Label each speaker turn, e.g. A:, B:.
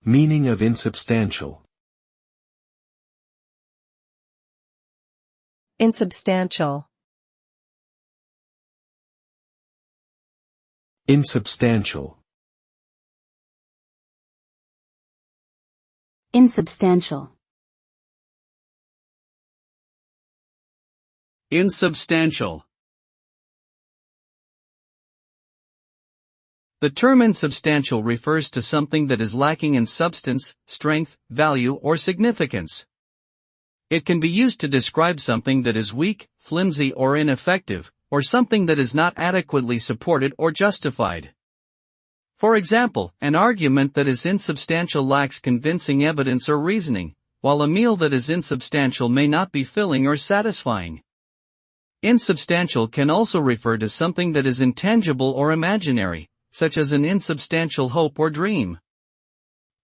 A: Meaning of insubstantial.
B: Insubstantial.
A: Insubstantial.
C: Insubstantial.
D: Insubstantial. The term insubstantial refers to something that is lacking in substance, strength, value, or significance. It can be used to describe something that is weak, flimsy, or ineffective, or something that is not adequately supported or justified. For example, an argument that is insubstantial lacks convincing evidence or reasoning, while a meal that is insubstantial may not be filling or satisfying. Insubstantial can also refer to something that is intangible or imaginary, such as an insubstantial hope or dream.